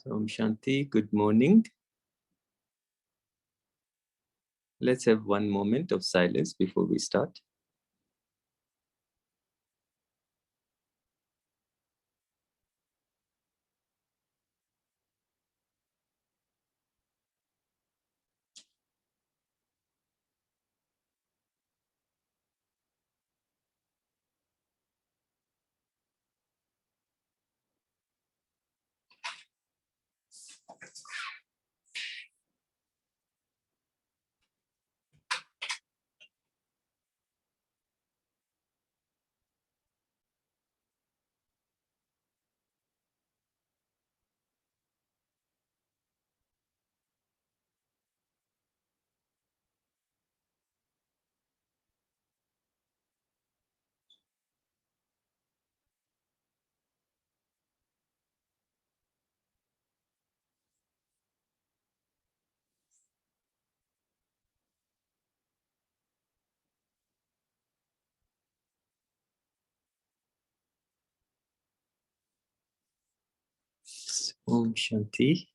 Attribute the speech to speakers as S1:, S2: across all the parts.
S1: Om Shanti, good morning. Let's have one moment of silence before we start. Om Shanti.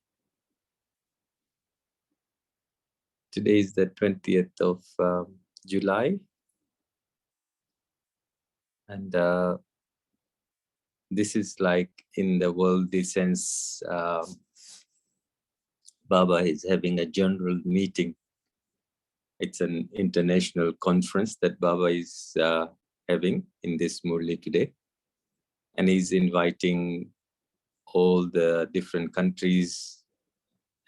S1: Today is the 20th of July. And this is like in the worldly sense, Baba is having a general meeting. It's an international conference that Baba is having in this Murli today. And he's inviting all the different countries,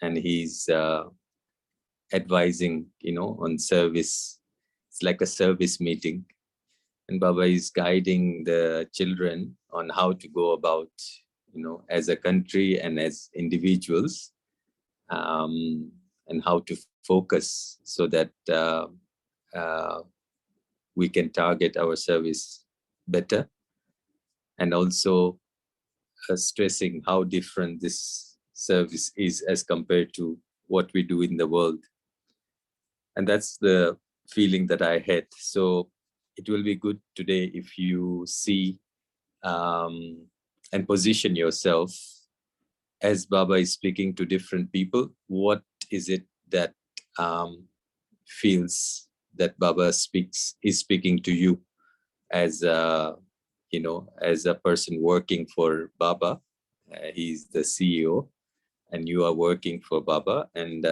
S1: and he's advising, on service. It's like a service meeting. And Baba is guiding the children on how to go about, as a country and as individuals, and how to focus so that we can target our service better. And also stressing how different this service is as compared to what we do in the world. And that's the feeling that I had. So it will be good today if you see and position yourself as Baba is speaking to different people. What is it that feels that Baba is speaking to you as as a person working for Baba? He's the CEO, and you are working for Baba. And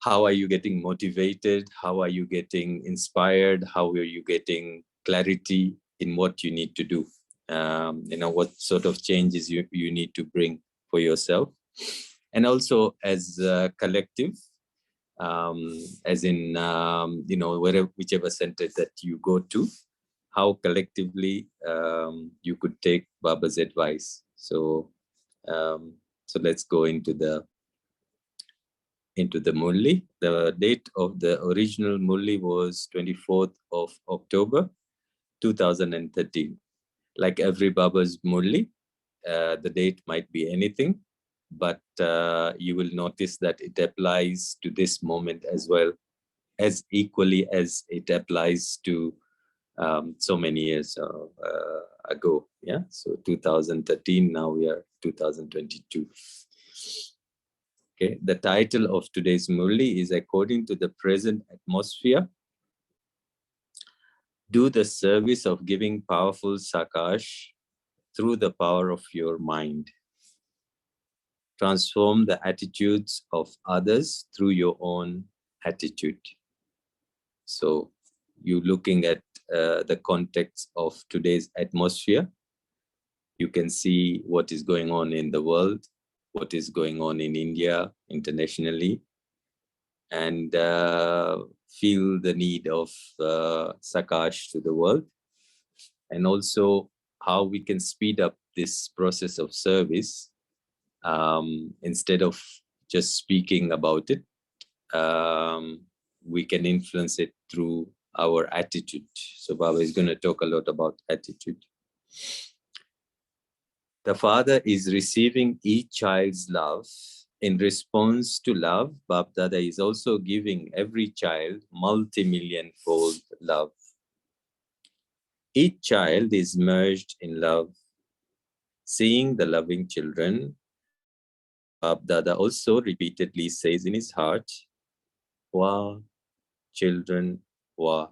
S1: how are you getting motivated? How are you getting inspired? How are you getting clarity in what you need to do? What sort of changes you need to bring for yourself. And also as a collective, as in, whichever center that you go to, how collectively you could take Baba's advice. So let's go into the Murli. The date of the original Murli was 24th of October, 2013. Like every Baba's Murli, the date might be anything, but you will notice that it applies to this moment as well, as equally as it applies to so many years ago. Yeah, so 2013, now we are 2022. Okay, the title of today's Murli is According to the Present Atmosphere, do the service of giving powerful Sakash through the power of your mind. Transform the attitudes of others through your own attitude. So you looking at the context of today's atmosphere, you can see what is going on in the world, what is going on in India, internationally, and feel the need of Sakash to the world, and also how we can speed up this process of service instead of just speaking about it. We can influence it through our attitude. So Baba is going to talk a lot about attitude. The Father is receiving each child's love. In response to love, Bab Dada is also giving every child multi-million-fold love. Each child is merged in love. Seeing the loving children, Dada also repeatedly says in his heart, Wa, children, Wa.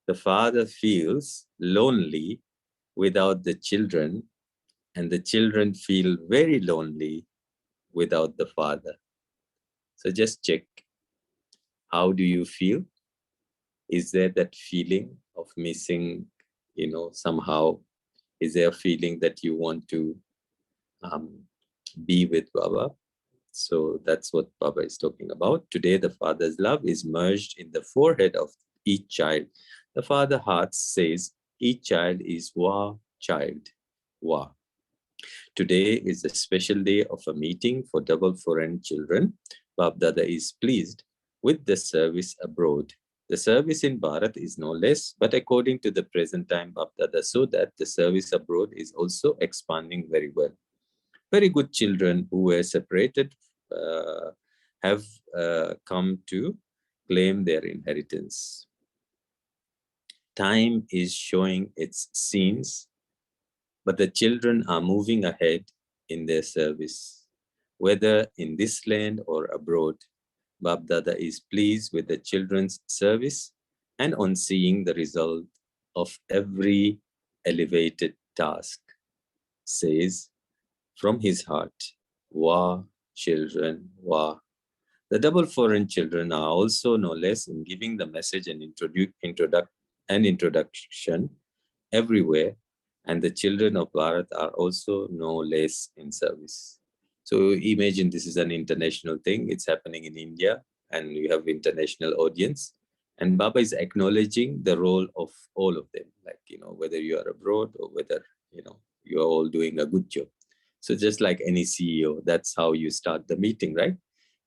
S1: The father feels lonely without the children, and the children feel very lonely without the father. So just check, how do you feel? Is there that feeling of missing, somehow? Is there a feeling that you want to be with Baba? So that's what Baba is talking about. Today, the Father's love is merged in the forehead of each child. The Father heart says, each child is Wa child, Wa. Today is a special day of a meeting for double foreign children. Bab Dada is pleased with the service abroad. The service in Bharat is no less, but according to the present time, Bab Dada, so that the service abroad is also expanding very well. Very good children who were separated have come to claim their inheritance. Time is showing its scenes, but the children are moving ahead in their service. Whether in this land or abroad, Bab Dada is pleased with the children's service and on seeing the result of every elevated task, says from his heart, Wa, children, Wa. The double foreign children are also no less in giving the message and introduction everywhere, and the children of Bharat are also no less in service. So imagine this is an international thing. It's happening in India, and you have international audience. And Baba is acknowledging the role of all of them, like, whether you are abroad or whether, you are all doing a good job. So just like any CEO, that's how you start the meeting, right?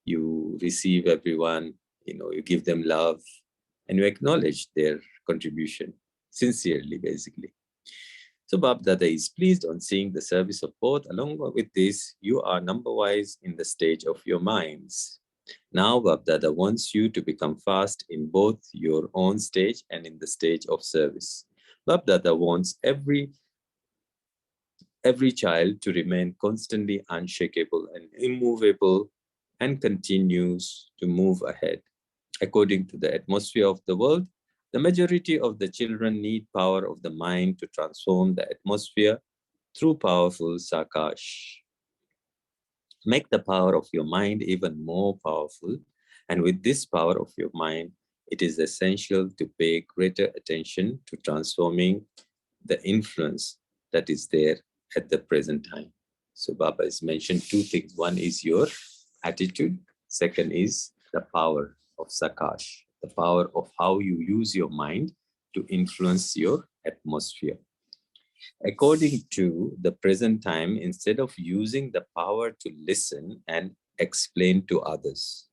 S1: You receive everyone, you give them love, and you acknowledge their contribution sincerely, basically. So Bab Dada is pleased on seeing the service of both. Along with this, you are number-wise in the stage of your minds. Now Bab Dada wants you to become fast in both your own stage and in the stage of service. Bab Dada wants every child to remain constantly unshakable and immovable and continues to move ahead. According to the atmosphere of the world, the majority of the children need power of the mind to transform the atmosphere through powerful Sakash. Make the power of your mind even more powerful, and with this power of your mind, it is essential to pay greater attention to transforming the influence that is there at the present time. So Baba has mentioned two things. One is your attitude. Second is the power of Sakash, the power of how you use your mind to influence your atmosphere. According to the present time, instead of using the power to listen and explain to others,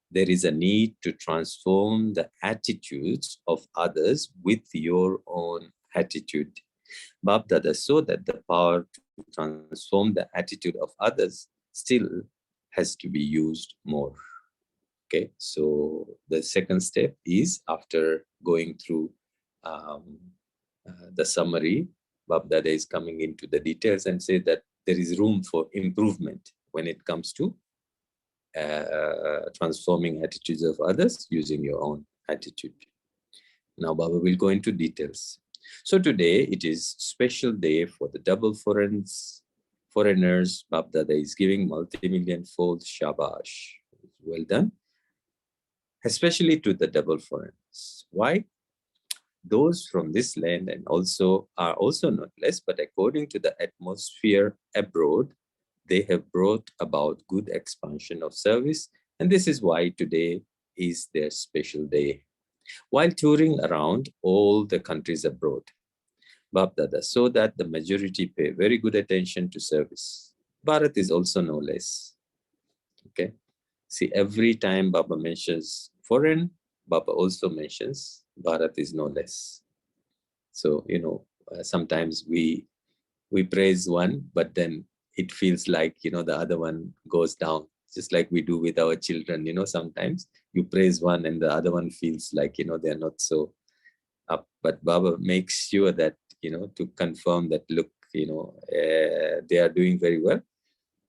S1: there is a need to transform the attitudes of others with your own attitude. Bab Dada, so that the power to transform the attitude of others still has to be used more. Okay, so the second step is, after going through the summary, Bab Dada is coming into the details and say that there is room for improvement when it comes to transforming attitudes of others using your own attitude. Now Baba will go into details. So today it is special day for the double foreigners. Bab Dada is giving multi-million fold shabash. Well done. Especially to the double foreigners. Why? Those from this land and also are also not less, but according to the atmosphere abroad, they have brought about good expansion of service, and this is why today is their special day. While touring around all the countries abroad, Bab Dada, so that the majority pay very good attention to service. Bharat is also no less. Okay. See, every time Baba mentions foreign, Baba also mentions Bharat is no less. So, sometimes we praise one, but then it feels like, the other one goes down, just like we do with our children. Sometimes you praise one and the other one feels like, they're not so up. But Baba makes sure that, to confirm that, look, they are doing very well,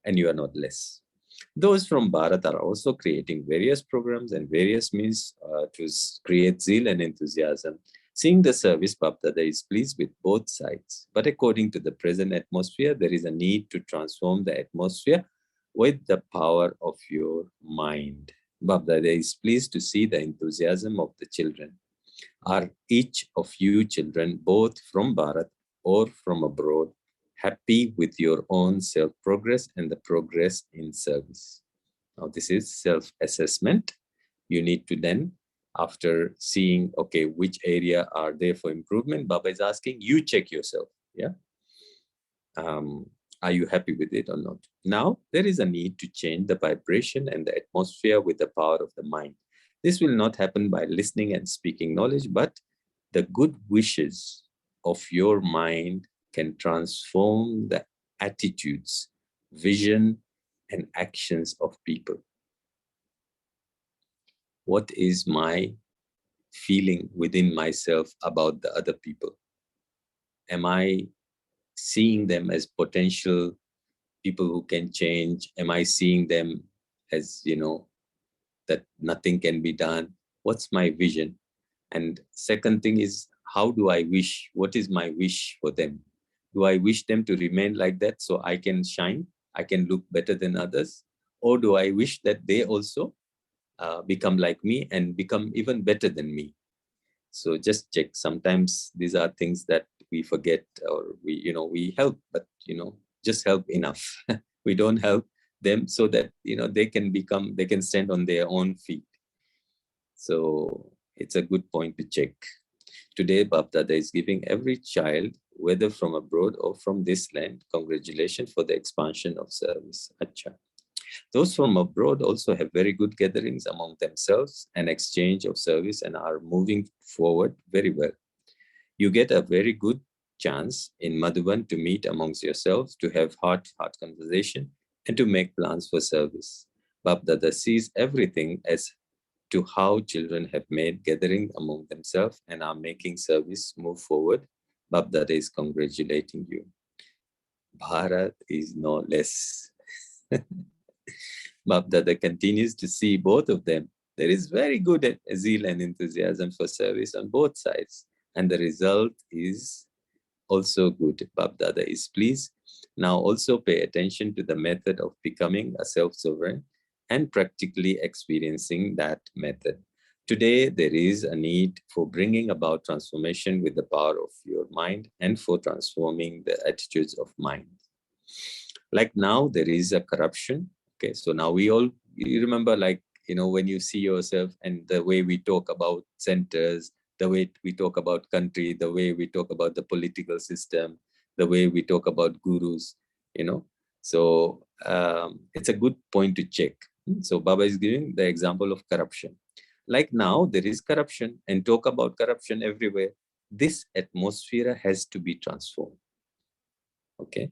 S1: and you are not less. Those from Bharat are also creating various programs and various means to create zeal and enthusiasm. Seeing the service, Bapdada is pleased with both sides. But according to the present atmosphere, there is a need to transform the atmosphere with the power of your mind. Bapdada is pleased to see the enthusiasm of the children. Are each of you children, both from Bharat or from abroad, happy with your own self-progress and the progress in service? Now, this is self-assessment. You need to then, after seeing, okay, which area are there for improvement, Baba is asking, you check yourself. Yeah. Are you happy with it or not? Now, there is a need to change the vibration and the atmosphere with the power of the mind. This will not happen by listening and speaking knowledge, but the good wishes of your mind can transform the attitudes, vision, and actions of people. What is my feeling within myself about the other people? Am I seeing them as potential people who can change? Am I seeing them as, that nothing can be done? What's my vision? And second thing is, how do I wish? What is my wish for them? Do I wish them to remain like that so I can shine? I can look better than others? Or do I wish that they also become like me and become even better than me? So just check. Sometimes these are things that we forget, or we help, but just help enough. We don't help them so that they can stand on their own feet. So it's a good point to check. Today, Bapdada is giving every child, whether from abroad or from this land, congratulations for the expansion of service. Acha. Those from abroad also have very good gatherings among themselves and exchange of service and are moving forward very well. You get a very good chance in Madhuban to meet amongst yourselves, to have heart-to-heart conversation, and to make plans for service. Bapdada sees everything as to how children have made gathering among themselves and are making service move forward. Bapdada is congratulating you. Bharat is no less. Bapdada continues to see both of them. There is very good zeal and enthusiasm for service on both sides, and the result is also good. Bapdada is pleased. Now also pay attention to the method of becoming a self-sovereign and practically experiencing that method. Today, there is a need for bringing about transformation with the power of your mind and for transforming the attitudes of mind. Like now, there is a corruption. Okay, so now you remember, when you see yourself and the way we talk about centers, the way we talk about country, the way we talk about the political system, the way we talk about gurus, So it's a good point to check. So Baba is giving the example of corruption. Like now, there is corruption and talk about corruption everywhere. This atmosphere has to be transformed. Okay?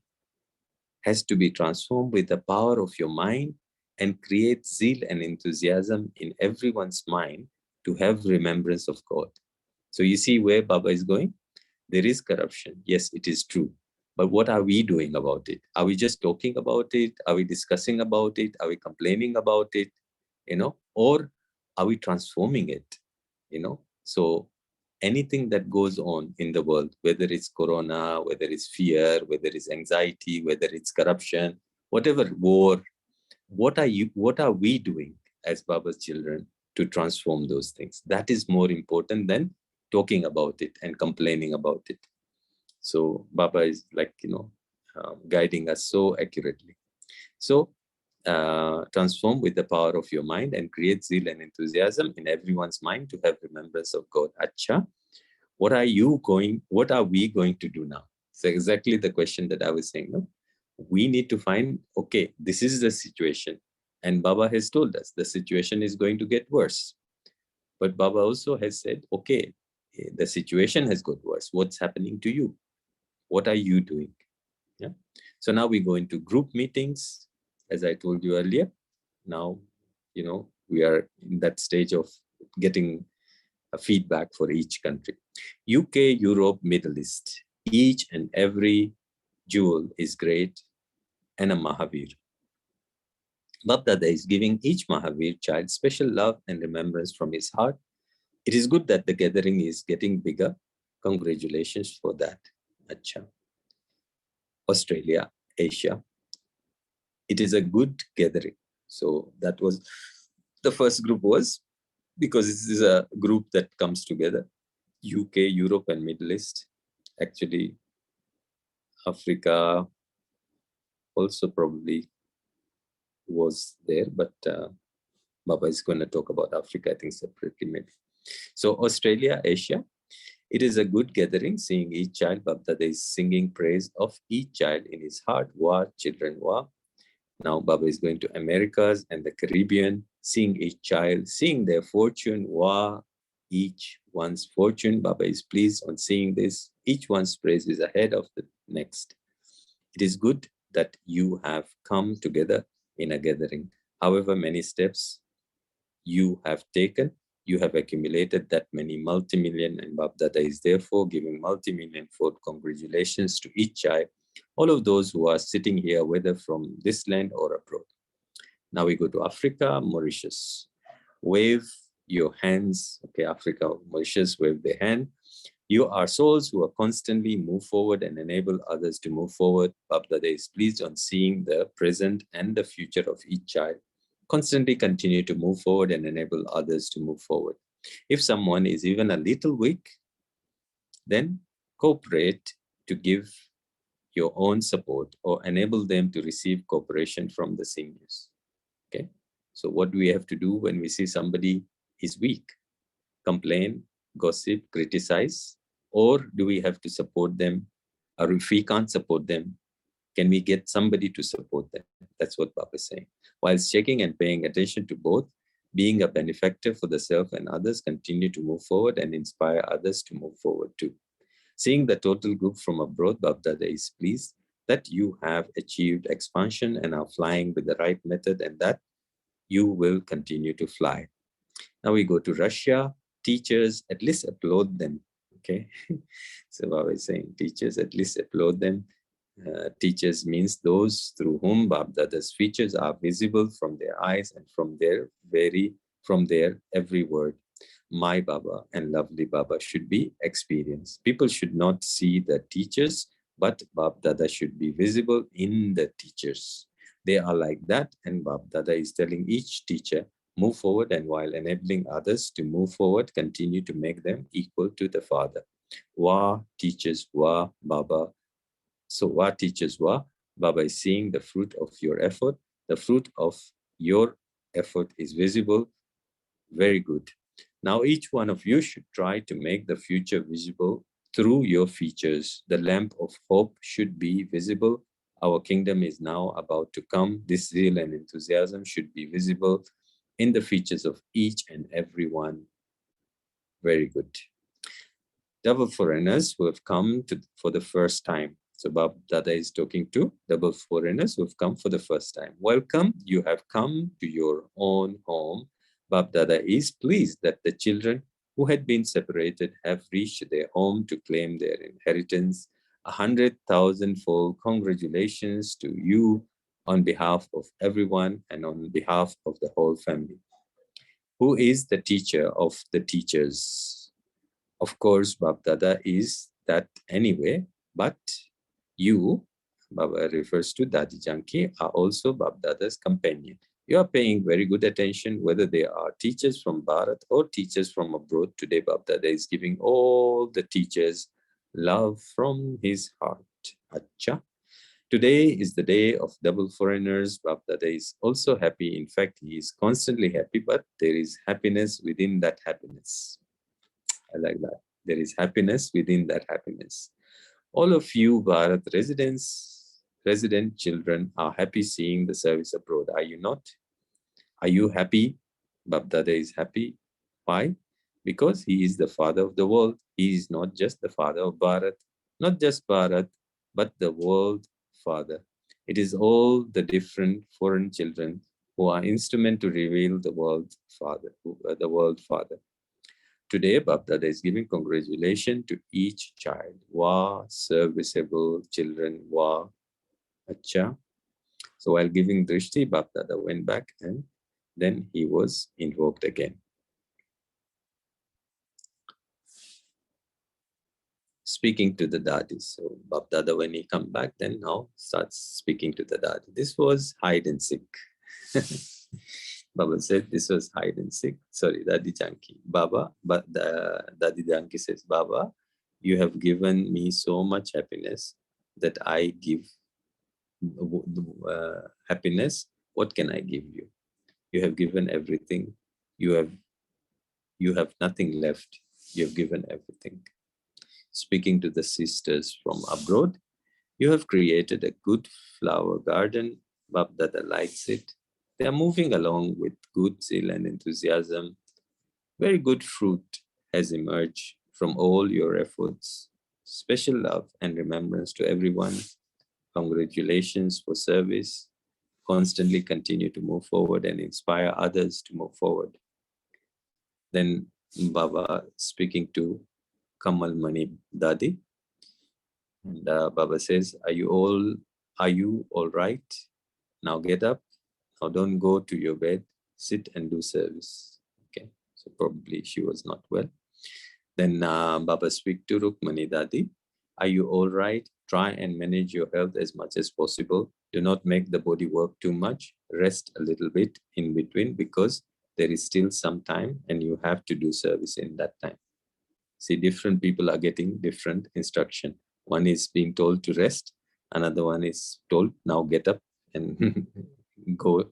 S1: Has to be transformed with the power of your mind and create zeal and enthusiasm in everyone's mind to have remembrance of God. So you see where Baba is going? There is corruption. Yes, it is true. But what are we doing about it? Are we just talking about it? Are we discussing about it? Are we complaining about it? Or are we transforming it? So anything that goes on in the world, whether it's corona, whether it's fear, whether it's anxiety, whether it's corruption, whatever, war, what are we doing as Baba's children to transform those things? That is more important than talking about it and complaining about it. So Baba is guiding us so accurately. So transform with the power of your mind and create zeal and enthusiasm in everyone's mind to have remembrance of God. Acha, what are we going to do now? So exactly the question that I was saying. No? We need to find, okay, this is the situation. And Baba has told us the situation is going to get worse. But Baba also has said, okay, the situation has got worse. What's happening to you? What are you doing? Yeah. So now we go into group meetings, as I told you earlier. Now, we are in that stage of getting a feedback for each country. UK, Europe, Middle East, each and every jewel is great, and a Mahavir. Bab Dada is giving each Mahavir child special love and remembrance from his heart. It is good that the gathering is getting bigger. Congratulations for that. Acha. Australia, Asia. It is a good gathering. So that was the first group, was because this is a group that comes together. UK, Europe, and Middle East. Actually, Africa also probably was there, but Baba is going to talk about Africa, I think, separately maybe. So Australia, Asia, it is a good gathering, seeing each child. Baba Dada is singing praise of each child in his heart. Wa, children, wa. Now Baba is going to Americas and the Caribbean, seeing each child, seeing their fortune. Wa, each one's fortune. Baba is pleased on seeing this. Each one's praise is ahead of the next. It is good that you have come together in a gathering. However many steps you have taken, you have accumulated that many multi-million, and Bab Dada is therefore giving multi-million-fold congratulations to each child, all of those who are sitting here, whether from this land or abroad. Now we go to Africa, Mauritius. Wave your hands. Okay, Africa, Mauritius, wave their hand. You are souls who are constantly move forward and enable others to move forward. Bab Dada is pleased on seeing the present and the future of each child. Constantly continue to move forward and enable others to move forward. If someone is even a little weak, then cooperate to give your own support or enable them to receive cooperation from the seniors. Okay, so what do we have to do when we see somebody is weak? Complain, gossip, criticize, or do we have to support them? Or if we can't support them, can we get somebody to support them? That's what Baba is saying. While checking and paying attention to both, being a benefactor for the self and others, continue to move forward and inspire others to move forward too. Seeing the total group from abroad, Baba Dada is pleased that you have achieved expansion and are flying with the right method, and that you will continue to fly. Now we go to Russia. Teachers, at least applaud them. Okay. So Baba is saying, teachers, at least applaud them. Teachers means those through whom Bab Dada's features are visible from their eyes and from their every word. My Baba and lovely Baba should be experienced. People should not see the teachers, but Bab Dada should be visible in the teachers. They are like that, and Bab Dada is telling each teacher, move forward, and while enabling others to move forward, continue to make them equal to the Father. Wa teaches Wa Baba. So Wa teaches Wa. Baba is seeing the fruit of your effort. The fruit of your effort is visible. Very good. Now each one of you should try to make the future visible through your features. The lamp of hope should be visible. Our kingdom is now about to come. This zeal and enthusiasm should be visible in the features of each and every one. Very good. Double foreigners who have come for the first time. So Bab Dada is talking to double foreigners who have come for the first time. Welcome, you have come to your own home. Bab Dada is pleased that the children who had been separated have reached their home to claim their inheritance. 100,000-fold congratulations to you on behalf of everyone and on behalf of the whole family. Who is the teacher of the teachers? Of course, Bab Dada is that anyway, but you, Baba refers to Dadi Janki, are also Bab Dada's companion. You are paying very good attention, whether they are teachers from Bharat or teachers from abroad. Today, Bab Dada is giving all the teachers love from his heart. Acha. Today is the day of double foreigners. Bab Dada is also happy. In fact, he is constantly happy, but there is happiness within that happiness. I like that. There is happiness within that happiness. All of you Bharat resident children are happy seeing the service abroad. Are you not? Are you happy? Bab Dada is happy. Why? Because he is the father of the world. He is not just the father of Bharat, not just Bharat, but the world father. It is all the different foreign children who are instrument to reveal the world father, the world father. Today, Bapdada is giving congratulations to each child. Wow, serviceable children. Wow, acha. So while giving drishti, Bapdada went back and then he was invoked again. Speaking to the dadis. So Bapdada, when he come back, then now starts speaking to the dadi. This was hide and seek. Baba said this was hide and seek. Sorry, Dadi Janki. Baba, but Dadi Janki says, Baba, you have given me so much happiness that I give happiness. What can I give you? You have given everything. You have nothing left. You have given everything. Speaking to the sisters from abroad, you have created a good flower garden. Bapdada likes it. They are moving along with good zeal and enthusiasm. Very good fruit has emerged from all your efforts. Special love and remembrance to everyone. Congratulations for service. Constantly continue to move forward and inspire others to move forward. Then Baba speaking to Kamal Mani Dadi. And Baba says, are you all right? Now get up. Now don't go to your bed. Sit and do service. Okay. So probably she was not well. Then Baba speak to Rukmani Dadi. Are you all right? Try and manage your health as much as possible. Do not make the body work too much. Rest a little bit in between because there is still some time and you have to do service in that time. See, different people are getting different instruction. One is being told to rest. Another one is told, now get up and go.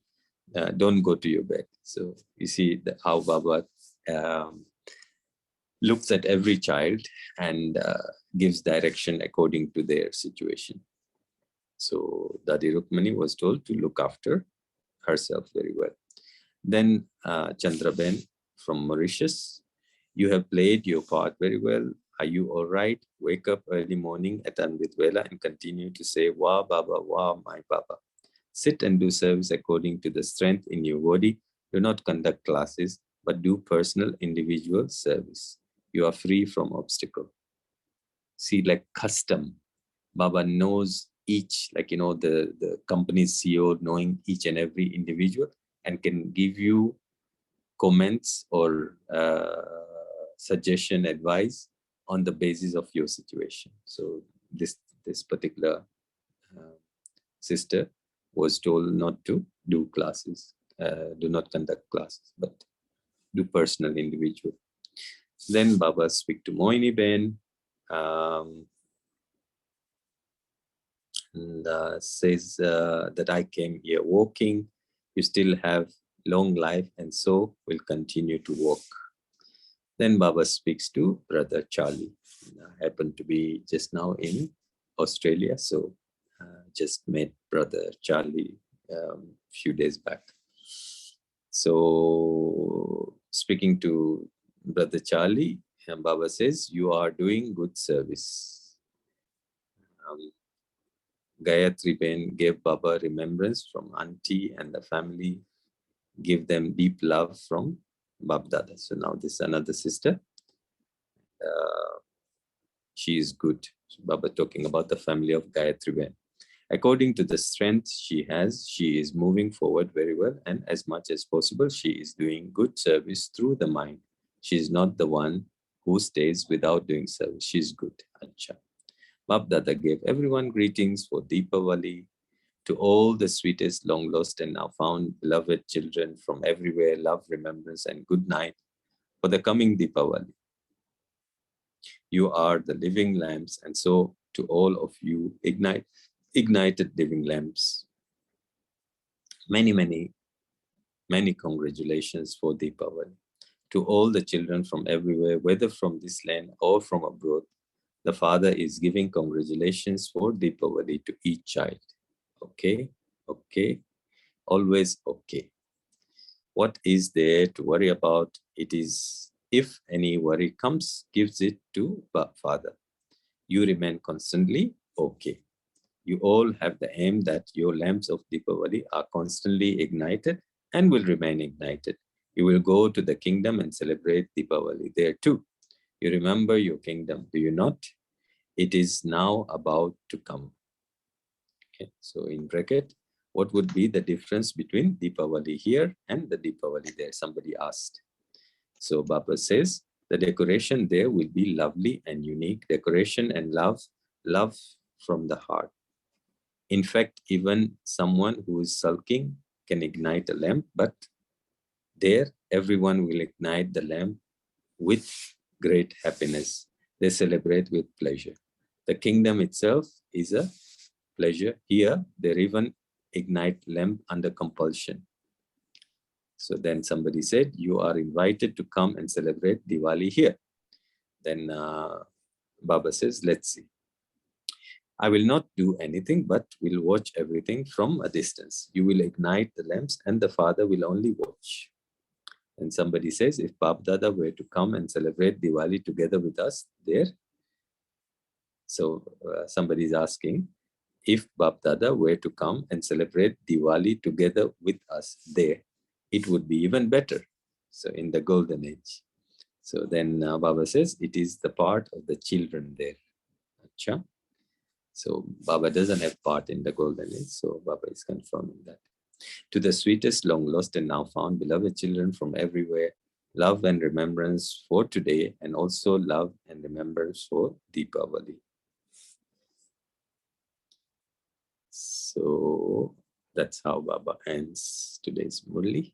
S1: Don't go to your bed. So you see how Baba looks at every child and gives direction according to their situation. So Dadi Rukmani was told to look after herself very well. Then Chandraben from Mauritius, you have played your part very well. Are you all right? Wake up early morning at Anvit Vela and continue to say, Wah Baba, Wah my Baba. Sit and do service according to the strength in your body. Do not conduct classes, but do personal individual service. You are free from obstacle. See, like custom, Baba knows each, like, the company's CEO knowing each and every individual and can give you comments or suggestion, advice on the basis of your situation. So this particular sister was told not to do classes, do not conduct classes, but do personal individual. Then Baba speak to Moini Ben and says that I came here walking. You still have long life and so will continue to walk. Then Baba speaks to Brother Charlie. I happened to be just now in Australia, so just met Brother Charlie a few days back. So speaking to Brother Charlie, Baba says, you are doing good service. Gayatri Ben gave Baba remembrance from auntie and the family, give them deep love from Babdada. So now this is another sister. She is good. So Baba talking about the family of Gayatri Ben. According to the strength she has, she is moving forward very well, and as much as possible, she is doing good service through the mind. She is not the one who stays without doing service. She is good. Acha. Babdada gave everyone greetings for Deepavali, to all the sweetest, long lost and now found beloved children from everywhere, love, remembrance, and good night for the coming Deepavali. You are the living lamps, and so to all of you, ignited living lamps. Many, many, many congratulations for Deepavali. To all the children from everywhere, whether from this land or from abroad, the Father is giving congratulations for Deepavali to each child. Okay, okay, always okay. What is there to worry about? It is, if any worry comes, gives it to Father. You remain constantly okay. You all have the aim that your lamps of Deepavali are constantly ignited and will remain ignited. You will go to the kingdom and celebrate Deepavali there too. You remember your kingdom, do you not? It is now about to come. Okay, so in bracket, what would be the difference between Deepavali here and the Deepavali there? Somebody asked. So Baba says, the decoration there will be lovely and unique. Decoration and love from the heart. In fact, even someone who is sulking can ignite a lamp, but there everyone will ignite the lamp with great happiness. They celebrate with pleasure. The kingdom itself is a pleasure. Here, they even ignite lamp under compulsion. So then somebody said, you are invited to come and celebrate Diwali here. Then Baba says, let's see. I will not do anything, but will watch everything from a distance. You will ignite the lamps and the Father will only watch. And somebody says, if Bab Dada were to come and celebrate Diwali together with us there. So somebody is asking, if Bab Dada were to come and celebrate Diwali together with us there, it would be even better. So in the golden age. So then Baba says, it is the part of the children there. Achha. So Baba doesn't have part in the golden age. So Baba is confirming that. To the sweetest, long lost and now found, beloved children from everywhere, love and remembrance for today, and also love and remembrance for Deepavali. So that's how Baba ends today's Murli.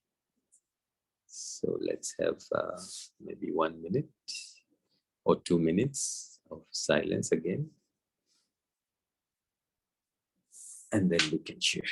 S1: So let's have maybe 1 minute or 2 minutes of silence again. And then we can share.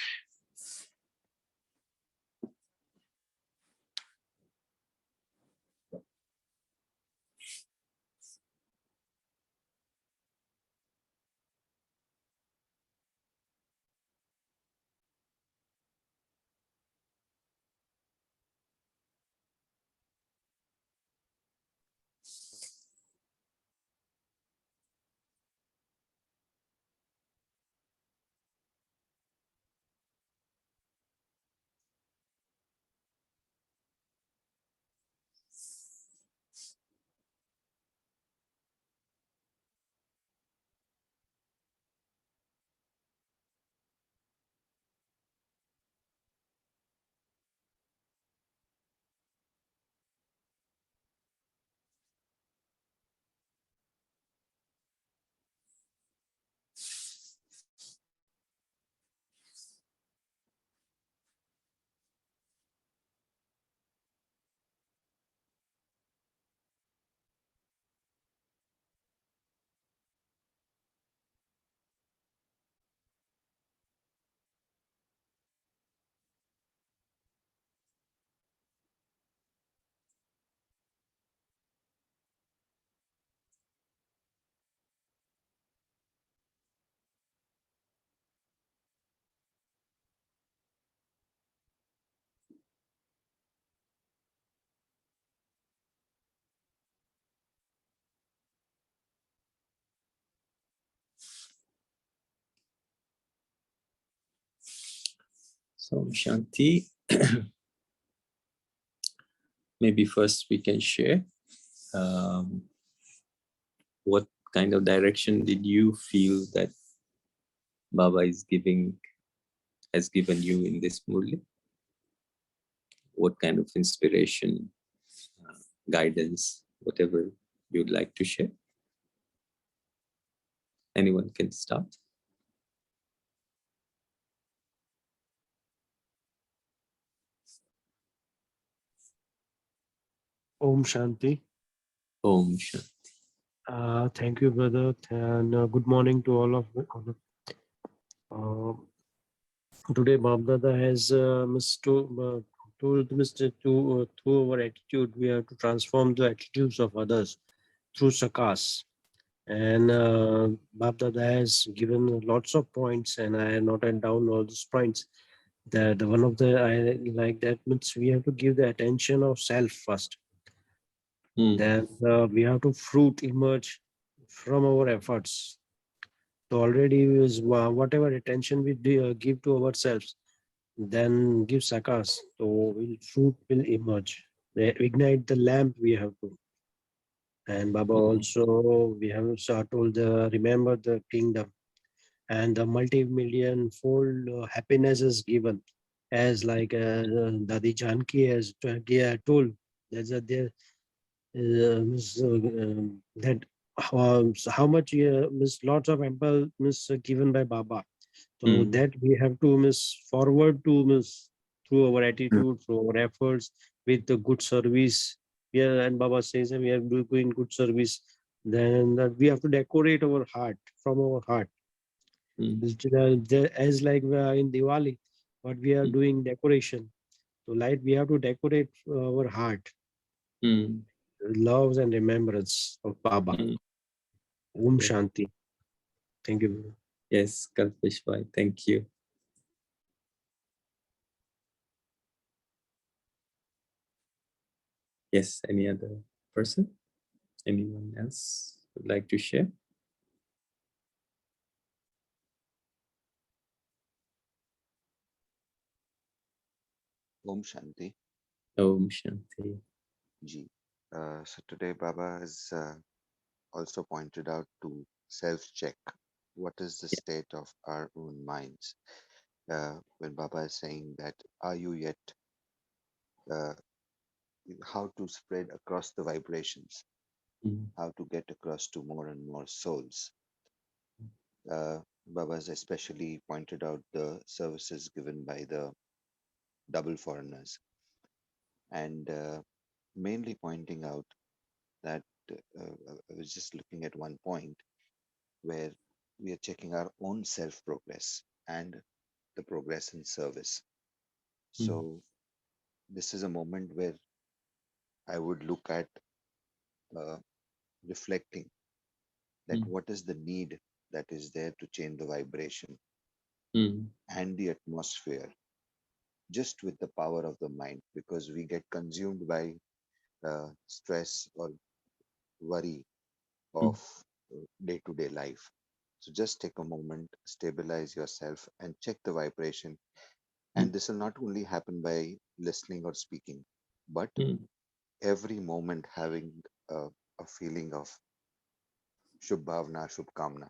S1: So Shanti, maybe first we can share what kind of direction did you feel that Baba has given you in this Murli? What kind of inspiration, guidance, whatever you'd like to share? Anyone can start.
S2: Om Shanti.
S1: Om Shanti.
S2: Thank you, brother, and good morning to all of you. Today, Bab Dada has told Mr. through our attitude, we have to transform the attitudes of others through Sakash. And Bab Dada has given lots of points, and I have noted down all those points. That one of the I like that means we have to give the attention of self first. Then we have to fruit emerge from our efforts. So already is whatever attention we give to ourselves, then give sakas. So fruit will emerge. ignite the lamp we have to. And Baba also, we have told remember the kingdom and the multi-million fold happiness is given, as like Dadi Janki has told. There's a there that how much lots of ample given by Baba. So that we have to forward to through our attitude, through our efforts, with the good service. Yeah, and Baba says that we are doing good service. Then that we have to decorate our heart from our heart. As like in Diwali, what we are doing decoration. So light, we have to decorate our heart, loves and remembrance of Baba. Om
S1: Yeah.
S2: Shanti. Thank you.
S1: Yes, Kalpesh Bhai, thank you. Yes, any other person? Anyone else would like to share?
S3: Om Shanti.
S1: Om Shanti.
S3: Ji. So today Baba has also pointed out to self-check. What is the state of our own minds? When Baba is saying that, are you yet, uh, how to spread across the vibrations, how to get across to more and more souls. Baba has especially pointed out the services given by the double foreigners and mainly pointing out that I was just looking at one point where we are checking our own self progress and the progress in service. So, this is a moment where I would look at uh, reflecting that what is the need that is there to change the vibration and the atmosphere just with the power of the mind, because we get consumed by stress or worry of day to day life. So just take a moment, stabilize yourself, and check the vibration. And this will not only happen by listening or speaking, but every moment having a feeling of Shubh Bhavna, Shubh Kamna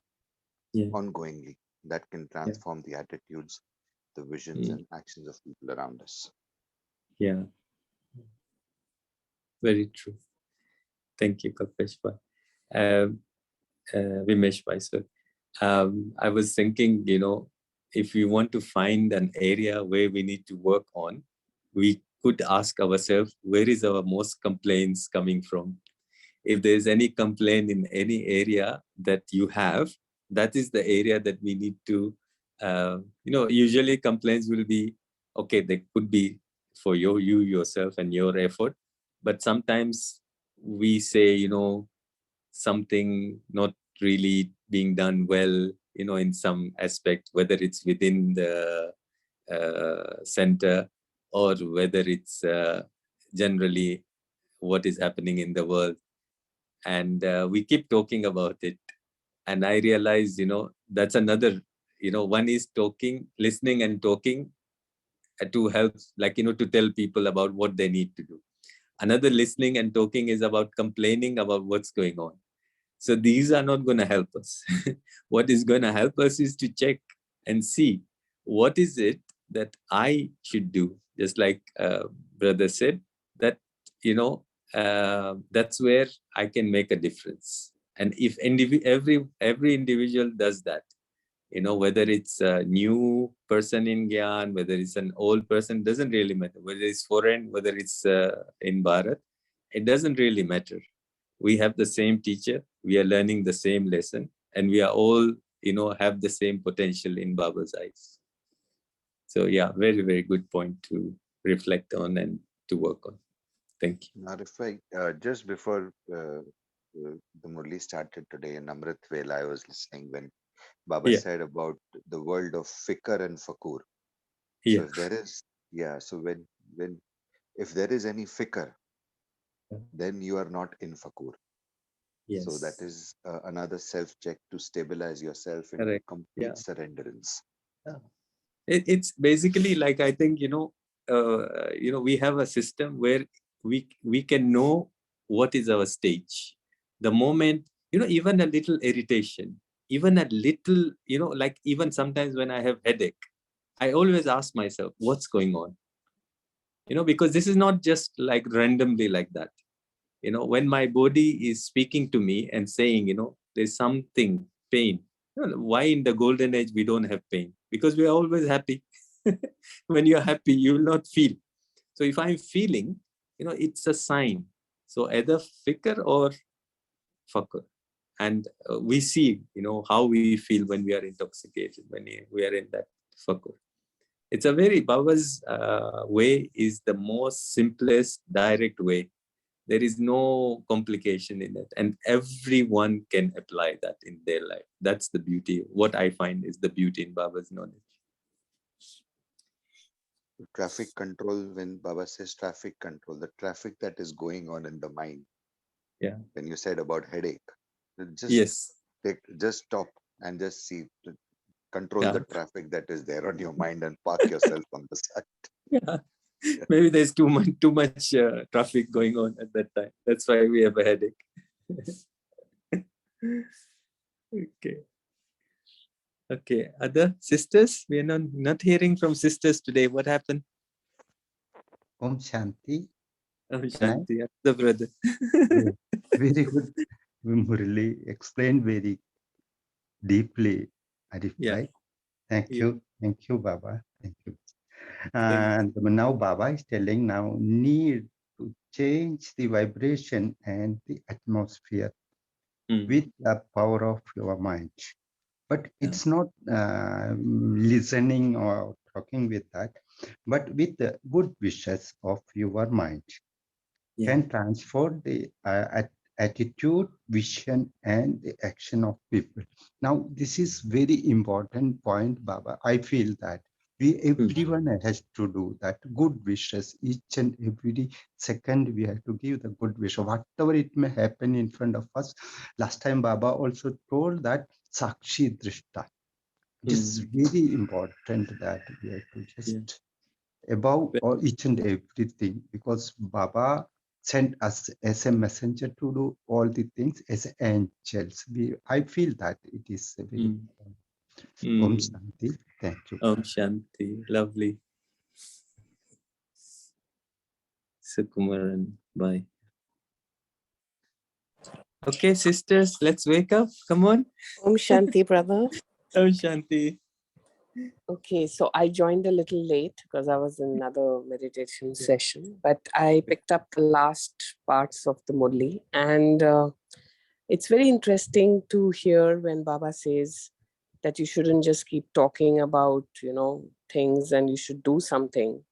S3: ongoingly that can transform the attitudes, the visions, and actions of people around us.
S1: Yeah, very true. Thank you, Kalpesh Bhai. Vimesh Bhai, sir. I was thinking, if we want to find an area where we need to work on, we could ask ourselves, where is our most complaints coming from? If there's any complaint in any area that you have, that is the area that we need to, usually complaints will be, okay, they could be for you yourself and your effort, but sometimes we say, something not really being done well, in some aspect, whether it's within the center or whether it's generally what is happening in the world. And we keep talking about it. And I realized, that's another, one is talking, listening and talking to help, like, to tell people about what they need to do. Another, listening and talking, is about complaining about what's going on. So these are not going to help us. What is going to help us is to check and see what is it that I should do. Just like brother said, that, that's where I can make a difference. And if every individual does that, whether it's a new person in Gyan, whether it's an old person, doesn't really matter. Whether it's foreign, whether it's in Bharat, it doesn't really matter. We have the same teacher, we are learning the same lesson, and we are all, have the same potential in Baba's eyes. So yeah, very, very good point to reflect on and to work on. Thank you.
S3: Now, if I, just before the Murli started today in Amrit Vela, I was listening when Baba said about the world of fikr and fakur. So if there is, so when if there is any fikr, then you are not in fakur. So that is another self-check to stabilize yourself into complete surrenderance.
S1: It's basically like, I think, we have a system where we can know what is our stage. The moment, even a little irritation, even a little, like even sometimes when I have headache, I always ask myself, what's going on? Because this is not just like randomly like that. When my body is speaking to me and saying, there's something, pain. Why in the golden age we don't have pain? Because we are always happy. When you're happy, you will not feel. So if I'm feeling, it's a sign. So either fikr or fakr. And we see, how we feel when we are intoxicated, when we are in that fakr. It's a very, Baba's way is the most simplest, direct way. There is no complication in it. And everyone can apply that in their life. That's the beauty. What I find is the beauty in Baba's knowledge.
S3: Traffic control, when Baba says traffic control, the traffic that is going on in the mind.
S1: Yeah.
S3: When you said about headache,
S1: Yes.
S3: just stop and just see, control the traffic that is there on your mind and park yourself on the side.
S1: Yeah. Maybe there's too much traffic going on at that time. That's why we have a headache. Okay. Other sisters? We are not hearing from sisters today. What happened?
S4: Om Shanti.
S1: Om Shanti. The brother.
S4: Very good. Murli explained very deeply. I reply. Thank you. Thank you, Baba. Thank you. And now Baba is telling now need to change the vibration and the atmosphere with the power of your mind. But it's not listening or talking with that, but with the good wishes of your mind. Can transform the attitude, vision, and the action of people. Now, this is very important point, Baba. I feel that everyone has to do that. Good wishes, each and every second we have to give the good wish. Whatever it may happen in front of us. Last time, Baba also told that Sakshi Drishta. It is very important that we have to just above each and everything, because Baba sent us as a messenger to do all the things as angels. I feel that it is a very Om Shanti. Thank you.
S1: Om Shanti. Lovely. Sukumaran. Bye. Okay, sisters, let's wake up. Come on.
S5: Om Shanti, brother.
S1: Om Shanti.
S5: Okay, so I joined a little late because I was in another meditation session, but I picked up the last parts of the Murli, and it's very interesting to hear when Baba says that you shouldn't just keep talking about, things, and you should do something.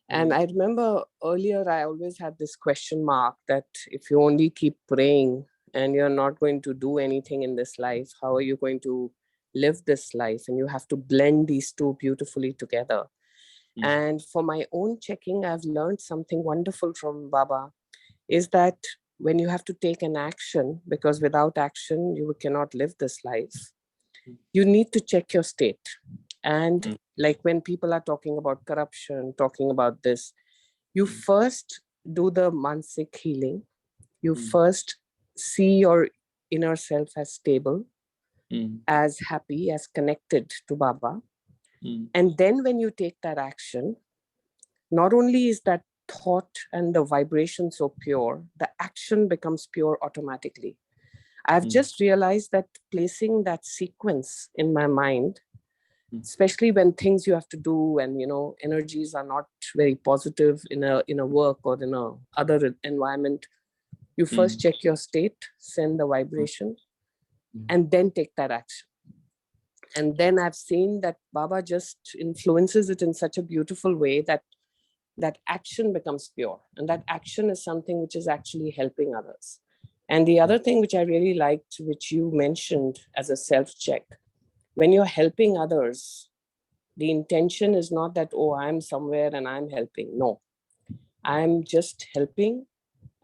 S5: And I remember earlier, I always had this question mark that if you only keep praying and you're not going to do anything in this life, how are you going to live this life? And you have to blend these two beautifully together. And for my own checking, I've learned something wonderful from Baba, is that when you have to take an action, because without action, you cannot live this life, you need to check your state. And like when people are talking about corruption, talking about this, you first do the mansik healing. You first see your inner self as stable, as happy, as connected to Baba. And then when you take that action, not only is that thought and the vibration so pure, the action becomes pure automatically. I've just realized that placing that sequence in my mind, especially when things you have to do and energies are not very positive in a work or in a other environment, you first check your state, send the vibration, and then take that action. And then I've seen that Baba just influences it in such a beautiful way that that action becomes pure, and that action is something which is actually helping others. And the other thing which I really liked, which you mentioned as a self-check, when you're helping others, the intention is not that, oh, I'm somewhere and I'm helping. No, I'm just helping,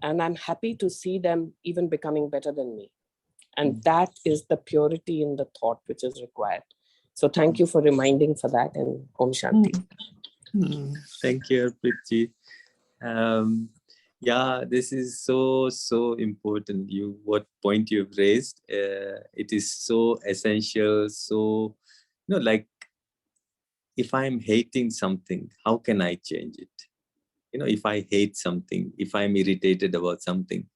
S5: and I'm happy to see them even becoming better than me. And that is the purity in the thought which is required. So thank you for reminding for that, and Om Shanti.
S1: Thank you, Arpitji. Yeah, this is so important. What point you've raised, it is so essential. So, like, if I'm hating something, how can I change it? If I hate something, if I'm irritated about something,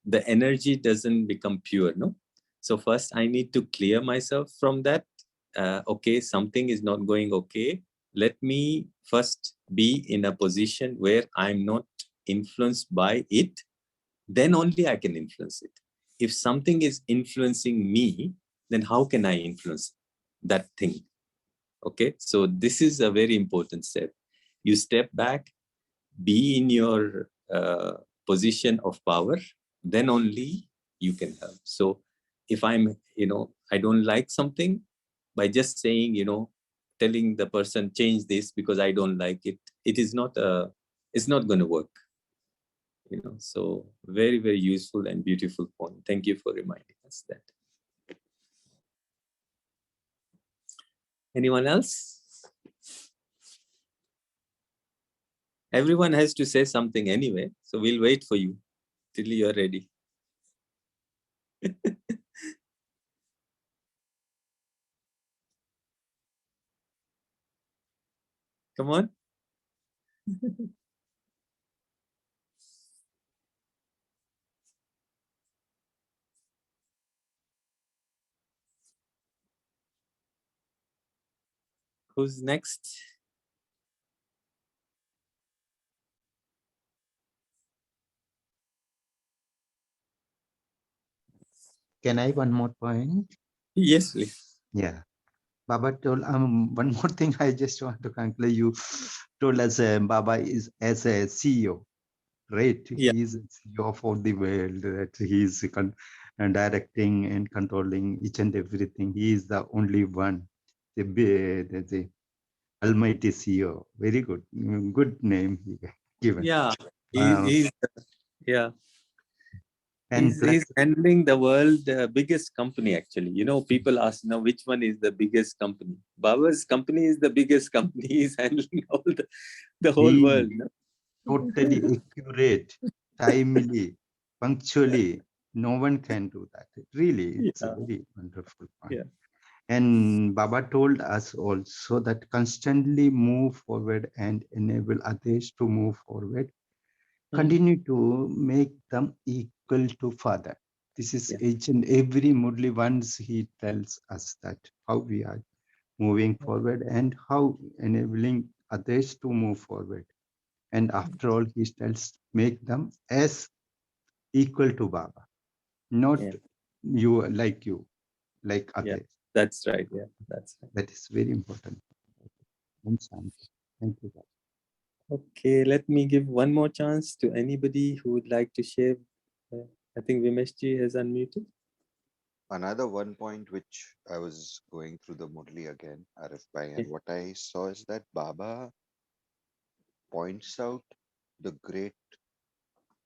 S1: the energy doesn't become pure, no? So first I need to clear myself from that. Okay, something is not going okay. Let me first be in a position where I'm not influenced by it. Then only I can influence it. If something is influencing me, then how can I influence that thing? Okay, so this is a very important step. You step back, be in your position of power, then only you can help. So if I'm, I don't like something, by just saying, telling the person change this because I don't like it, it's not going to work. So very, very useful and beautiful point. Thank you for reminding us that. Anyone else? Everyone has to say something anyway, so we'll wait for you till you're ready. Come on. Who's next?
S4: Can I one more point?
S1: Yes, please.
S4: Yeah. Baba told one more thing I just want to conclude. You told us Baba is as a CEO, right?
S1: Yeah.
S4: He is a CEO for the world, that he is directing and controlling each and everything. He is the only one, the Almighty CEO. Very good. Good name he given.
S1: Yeah.
S4: Uh,
S1: Yeah.
S4: and plus,
S1: He's handling the world biggest company actually. People ask now which one is the biggest company. Baba's company is the biggest company. He's handling all the whole
S4: he
S1: world. No?
S4: totally accurate, timely, punctually. No one can do that. Really, it's a
S1: Yeah.
S4: very wonderful point.
S1: Yeah.
S4: And Baba told us also that constantly move forward and enable others to move forward. Continue to make them equal to Father. This is each and every Murli once he tells us that how we are moving forward and how enabling others to move forward. And after all, he tells make them as equal to Baba, not you, like
S1: Yeah.
S4: others.
S1: That's right. Yeah. That's right.
S4: That is very important. Thank you.
S1: Okay. Let me give one more chance to anybody who would like to share. I think Vimeshji has unmuted.
S3: Another one point which I was going through the Murli again, Arif Bhai, and what I saw is that Baba points out the great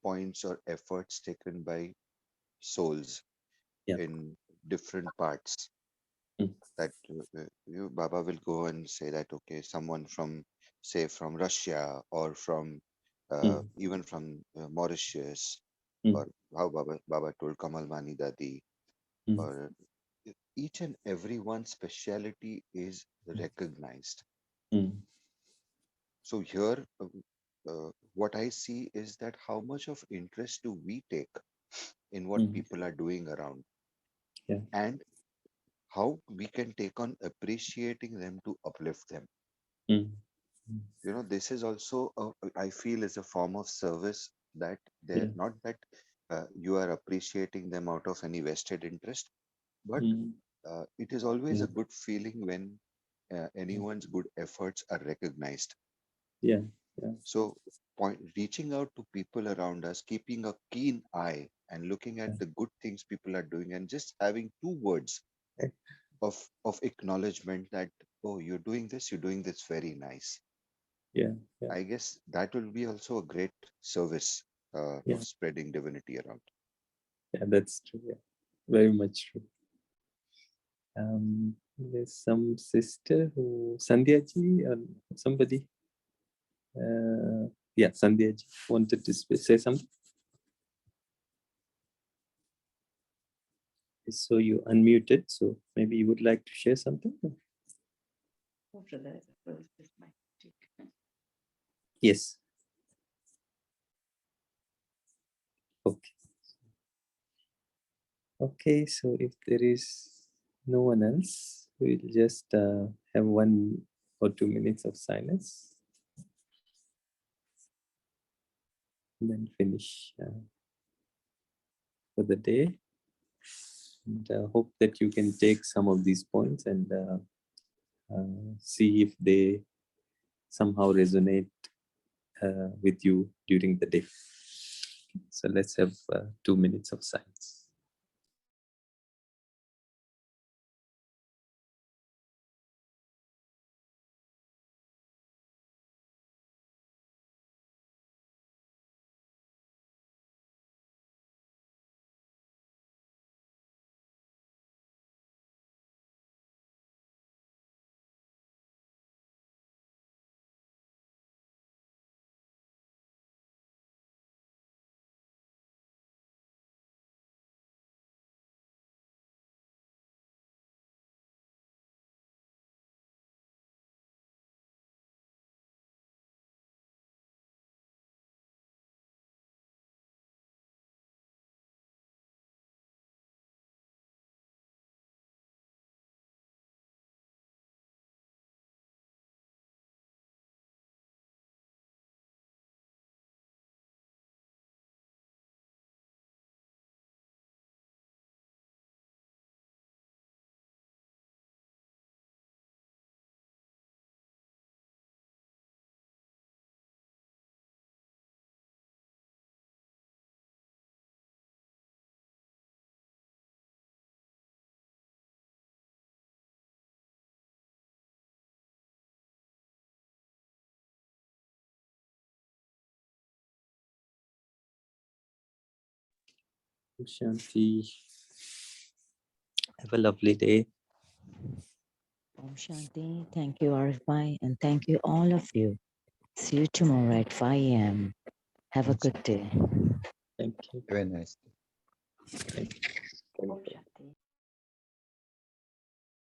S3: points or efforts taken by souls in different parts. That Baba will go and say that, okay, someone from, say, from Russia or from even from Mauritius, or how Baba told Kamal Mani Dadi, or each and every one's speciality is recognized. So here, what I see is that how much of interest do we take in what people are doing around, and how we can take on appreciating them to uplift them. This is also, I feel, is a form of service, that they're not that you are appreciating them out of any vested interest, but it is always a good feeling when anyone's good efforts are recognized.
S1: Yeah.
S3: So, reaching out to people around us, keeping a keen eye and looking at the good things people are doing, and just having two words of acknowledgement that, oh, you're doing this very nice.
S1: Yeah.
S3: I guess that will be also a great service of spreading divinity around.
S1: Yeah, that's true. Yeah. Very much true. There's some sister who, Sandhya ji or somebody. Yeah, Sandhya wanted to say something. So you unmuted, so maybe you would like to share something? Yes. Okay. Okay, so if there is no one else, we'll just have 1 or 2 minutes of silence and then finish for the day. And hope that you can take some of these points and see if they somehow resonate with you during the day. So let's have 2 minutes of silence. Shanti. Have a lovely day.
S6: Om Shanti. Thank you, Arifai, and thank you all of you. See you tomorrow at 5 a.m. Have a good day.
S1: Thank you.
S4: Very nice.
S1: Thank you.
S6: Om Shanti.